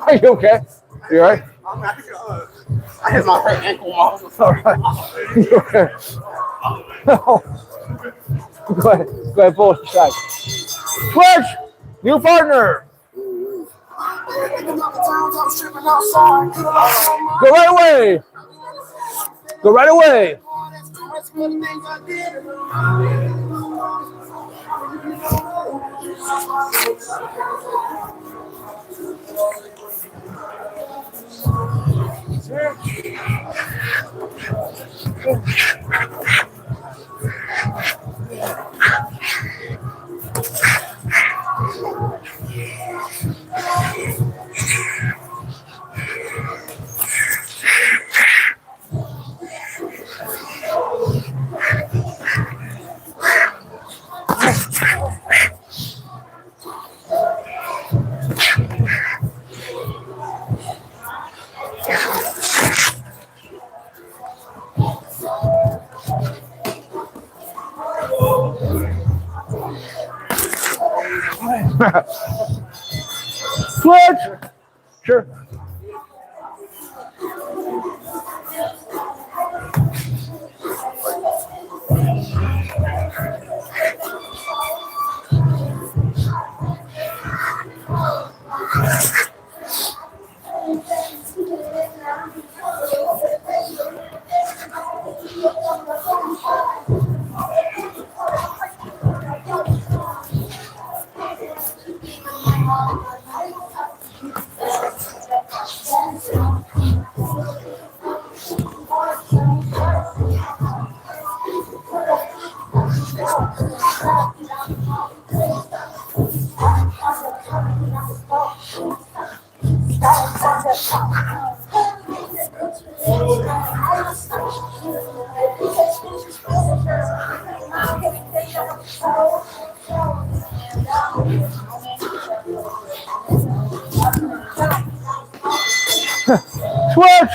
Are you okay? You all right? I hit my right ankle. All right. You okay? Go ahead, pull it aside. Switch! New partner! Go right away! Go right away! Switch! Sure. Switch!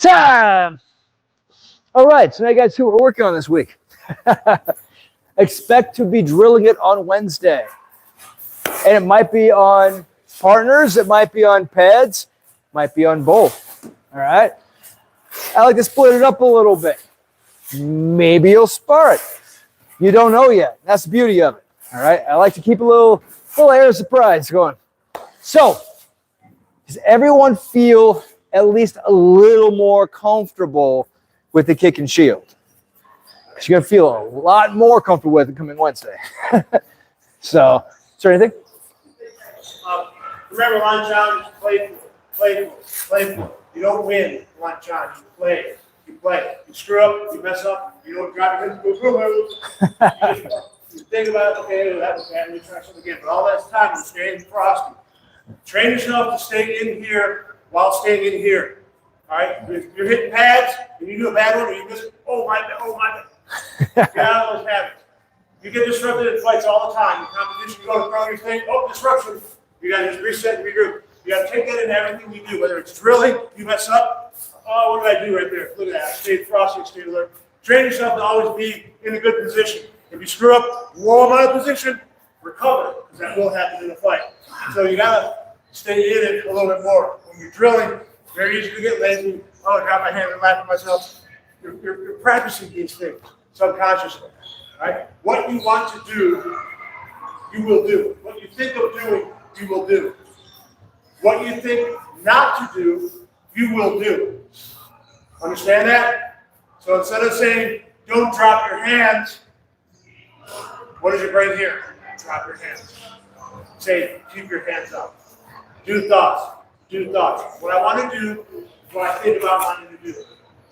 Time. All right, so now you guys see what we're working on this week. Expect to be drilling it on Wednesday. And it might be on partners, it might be on pads, might be on both. All right? I like to split it up a little bit. Maybe you'll spar it. You don't know yet. That's the beauty of it. All right? I like to keep a little air of surprise going. So, does everyone feel at least a little more comfortable with the kick and shield? Because you're going to feel a lot more comfortable with it coming Wednesday. So, is there anything? Remember, lunch on is playful. You don't win lunch on. You play. You play. You screw up. You mess up. You don't drop your head. You think about, okay, that was bad. Let me try something again. But all that time, you're staying frosty. Train yourself to stay in here while staying in here. All right? If you're hitting pads and you do a bad one or you miss it, oh my God. Get out of those habits. You get disrupted in fights all the time. In competition, you go to throw your thing, oh, disruption. You got to just reset and regroup. You got to take that into everything you do, whether it's drilling, you mess up. Oh, what did I do right there? Look at that. I stayed frosty, stayed alert. Train yourself to always be in a good position. If you screw up, roll them out of position, recover, because that will happen in a fight. So you got to stay in it a little bit more. When you're drilling, very easy to get lazy. Oh, I got my hand and laugh at myself. You're practicing these things subconsciously. Right? What you want to do, you will do. What you think of doing, you will do. What you think not to do, you will do. Understand that? So instead of saying, don't drop your hands, what does your brain hear? Drop your hands. Say, keep your hands up. Do thoughts. Do thoughts. What I want to do is what I think about wanting to do.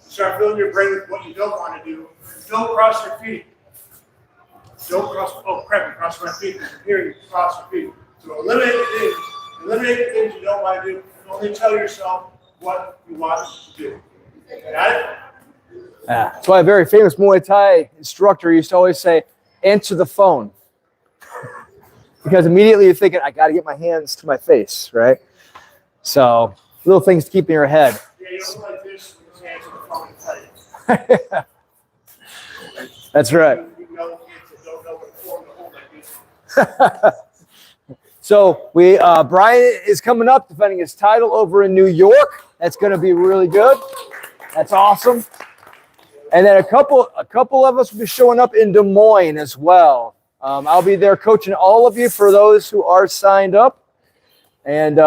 Start filling your brain with what you don't want to do. Don't cross your feet. Don't cross my feet. I'm hearing you cross your feet. So eliminate the things you don't want to do, and only tell yourself what you want to do. Got it? Yeah. That's why a very famous Muay Thai instructor used to always say, answer the phone. Because immediately you're thinking, I got to get my hands to my face, right? So little things to keep in your head. Yeah, you don't like this, just answer the phone and tell you. That's right. You know kids that don't know what form to hold like this. So Brian is coming up defending his title over in New York. That's going to be really good. That's awesome. And then a couple of us will be showing up in Des Moines as well. I'll be there coaching all of you for those who are signed up. And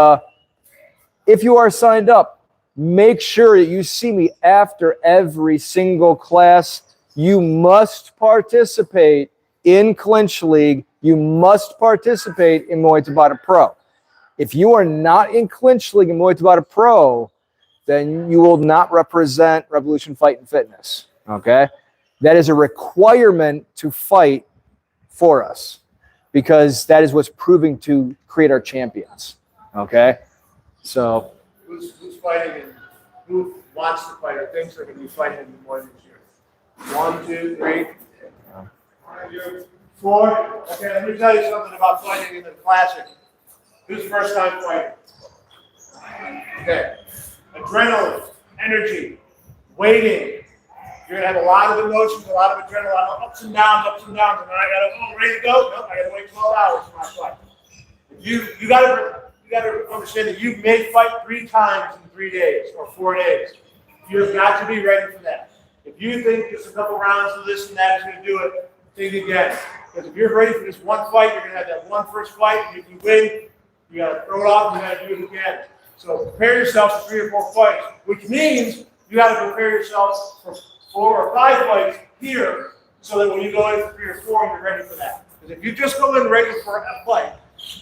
if you are signed up, make sure that you see me after every single class. You must participate in Clinch League. You must participate in Muay Tabata Pro. If you are not in Clinch League and Muay Tabata Pro, then you will not represent Revolution Fight and Fitness. Okay? That is a requirement to fight for us because that is what's proving to create our champions. Okay? So. Who's fighting and who wants to fight or thinks they're going to be fighting in the morning this year? 1, 2, 3. 4. Okay, let me tell you something about fighting in the classic. Who's first time fighting? Okay. Adrenaline, energy, waiting. You're going to have a lot of emotions, a lot of adrenaline, ups and downs, and then I ready to go? Nope, I got to wait 12 hours for my fight. You got to understand that you may fight 3 times in 3 days or 4 days. You've got to be ready for that. If you think just a couple rounds of this and that is going to do it, think again. Because if you're ready for this one fight, you're going to have that one first fight, and if you win, you got to throw it off and you got to do it again. So prepare yourself for 3 or 4 fights, which means you got to prepare yourself for 4 or 5 fights here, so that when you go in for 3 or 4, you're ready for that. Because if you just go in ready for a fight,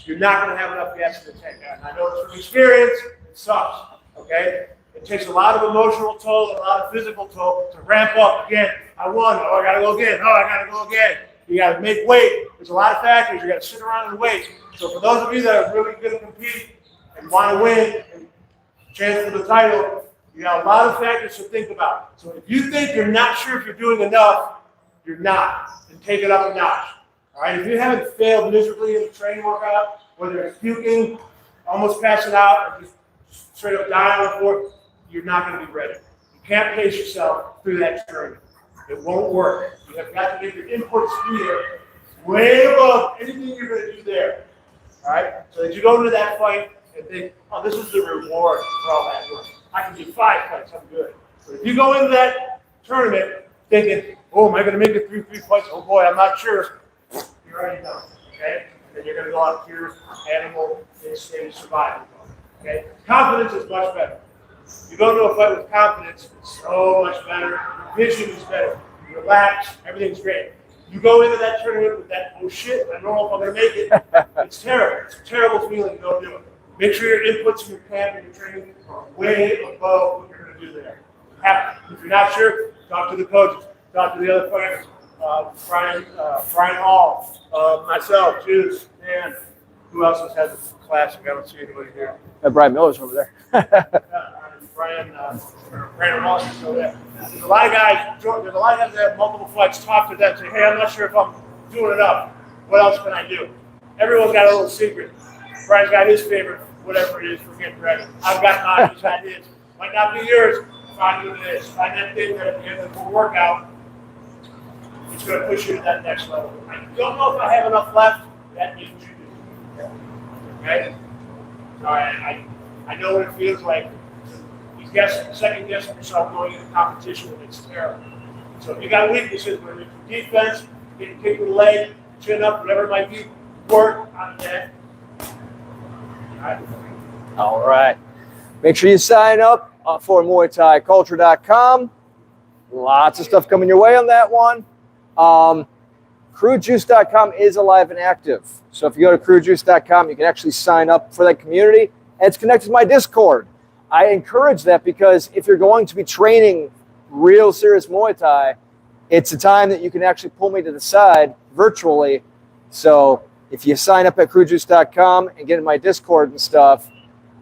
you're not going to have enough gas in the tank. And I know this from experience, it sucks, okay? It takes a lot of emotional toll and a lot of physical toll to ramp up again. I won, oh, I got to go again, oh, I got to go again. You got to make weight. There's a lot of factors. You got to sit around and wait. So for those of you that are really going to compete and want to win and chance for the title, you got a lot of factors to think about. So if you think you're not sure if you're doing enough, you're not. And take it up a notch. All right. If you haven't failed miserably in a training workout, whether it's puking, almost passing out, or just straight up dying on the floor, you're not going to be ready. You can't pace yourself through that journey. It won't work. You have got to get your inputs here way above anything you're going to do there. All right? So that you go into that fight and think, oh, this is the reward for all that work. I can do 5 fights. I'm good. But if you go into that tournament thinking, oh, am I going to make it through 3 fights? Oh, boy, I'm not sure. You're already done. Okay? And you're going to go out pure animal instinct survival. Okay? Confidence is much better. You go into a fight with confidence, it's so much better. Your vision is better. You relax, everything's great. You go into that tournament with that, oh shit, I don't know if I'm going to make it. It's terrible. It's a terrible feeling. Don't do it. Make sure your inputs in your camp and your training are way above what you're going to do there. If you're not sure, talk to the coaches. Talk to the other fighters. Brian Hall, myself, Juice, Dan. Who else has a classic? I don't see anybody here. Brian Miller's over there. Brandon Moss is still there. There's a lot of guys that have multiple fights. Talk to them. Say, hey, I'm not sure if I'm doing enough. What else can I do? Everyone's got a little secret. Brian's got his favorite, whatever it is for getting ready. I've got mine. He's got his. Might not be yours. Find you this. Find that thing that at the end of the workout, it's going to push you to that next level. I don't know if I have enough left. That means you do. Okay? All right. I know what it feels like. Second guessing yourself going into competition when it's terrible. So if you got weaknesses, whether it's defense, getting kicked with the leg, chin up, whatever it might be, work on that. All right. Make sure you sign up for MuayThaiCulture.com. Lots of stuff coming your way on that one. CrewJuice.com is alive and active. So if you go to CrewJuice.com, you can actually sign up for that community. And it's connected to my Discord. I encourage that because if you're going to be training real serious Muay Thai, it's a time that you can actually pull me to the side virtually. So if you sign up at crewjuice.com and get in my Discord and stuff,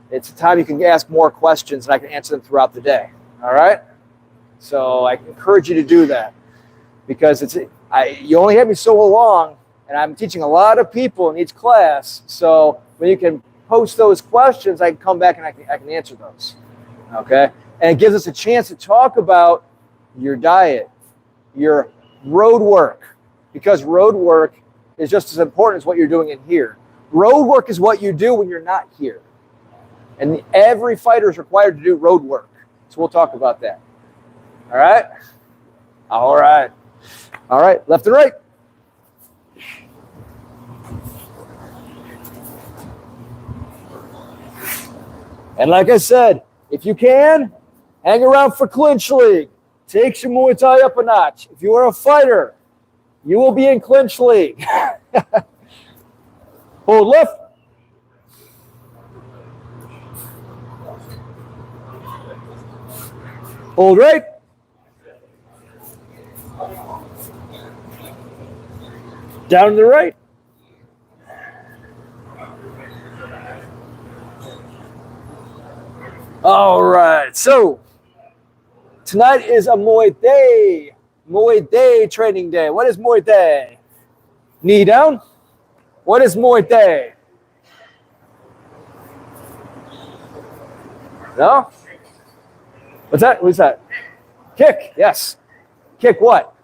it's a time you can ask more questions and I can answer them throughout the day. All right? So I encourage you to do that because you only have me so long and I'm teaching a lot of people in each class. So when you can post those questions, I can come back and I can answer those. Okay? And it gives us a chance to talk about your diet, your road work, because road work is just as important as what you're doing in here. Road work is what you do when you're not here. And every fighter is required to do road work. So we'll talk about that. All right? All right. All right. Left and right. And like I said, if you can, hang around for Clinch League. Take your Muay Thai up a notch. If you are a fighter, you will be in Clinch League. Hold left. Hold right. Down to the right. All right, so tonight is a Muay Thai training day. What is Muay Thai? Knee down. What is Muay Thai? No? What's that? What's that? Kick, yes. Kick what?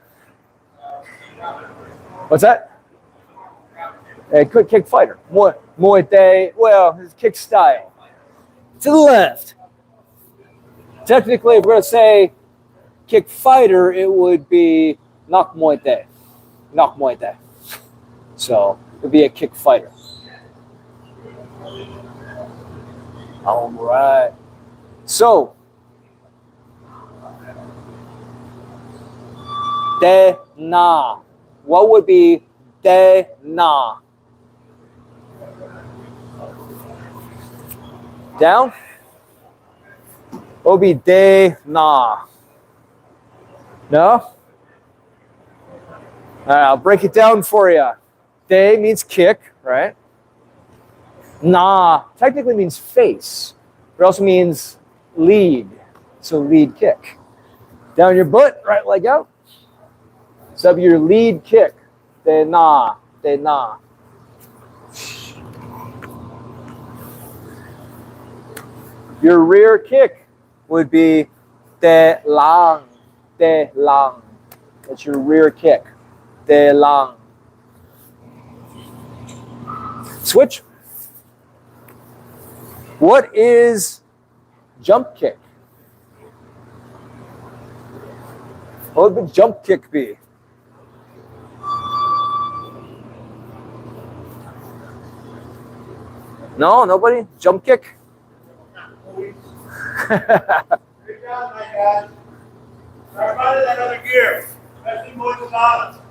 What's that? A quick kick fighter. Muay Thai, well, it's kick style. To the left. Technically, if we're going to say kick fighter, it would be knock Muay Thai. Knock Muay Thai. So it would be a kick fighter. All right. So de na. What would be de na? Down? What would be de na? No? All right, I'll break it down for you. De means kick, right? Na technically means face. It also means lead. So lead kick. Down your butt, right leg out. So your lead kick. De na, de na. Your rear kick would be de lang, de lang. That's your rear kick, de lang. Switch. What is jump kick? What would the jump kick be? No, nobody? Jump kick? Good job, my guys. Everybody that other gear, especially more than bottom.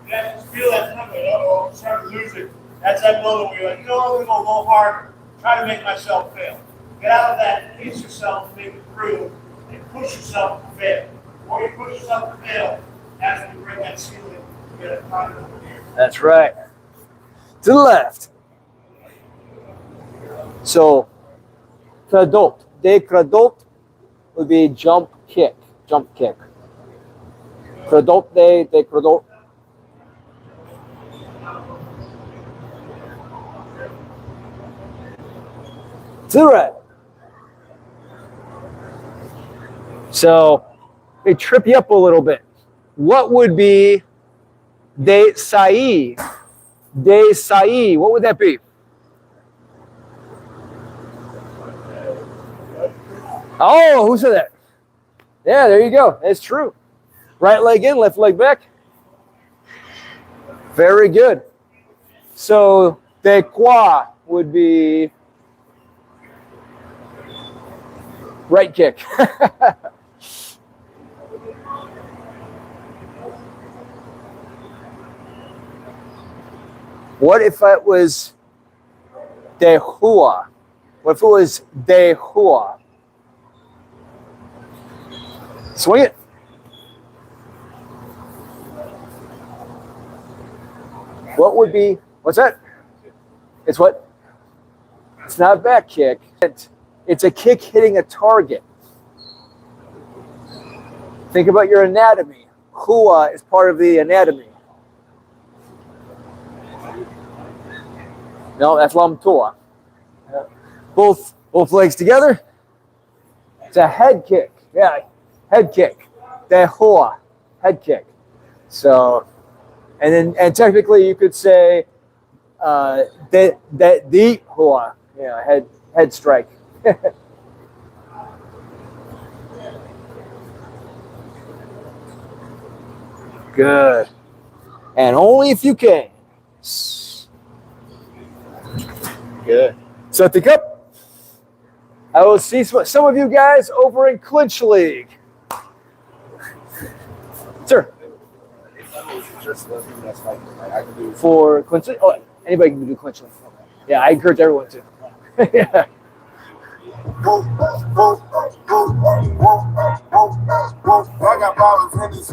You have to feel that something. Uh-oh, I'm starting to lose it. That's that moment where you're like, you know, I'm going to go a little harder. Try to make myself fail. Get out of that, pace yourself, make it through, and push yourself to fail. The more you push yourself to fail, that's when you bring that ceiling to get a confidence over here. That's right. To the left. So, cradot. De cradot would be jump kick. Jump kick. Cradot de cradot. To the right. So, they trip you up a little bit. What would be de sai? De sai. What would that be? Oh, who said that? Yeah, there you go. It's true. Right leg in, left leg back. Very good. So, de quoi would be right kick. What if it was de hua? What if it was de hua? Swing it. What would be, what's that? It's what? It's not a back kick. It's a kick hitting a target. Think about your anatomy. Hua is part of the anatomy. No, that's lam tua. Both legs together. It's a head kick. Yeah, head kick. De hua, head kick. So, and technically you could say de hua. Yeah, head strike. Good. And only if you can. Good. Set the cup. I will see some of you guys over in Clinch League. Sir. For Clinch League? Oh, anybody can do Clinch League. Yeah, I encourage everyone to. Yeah. I got problems in this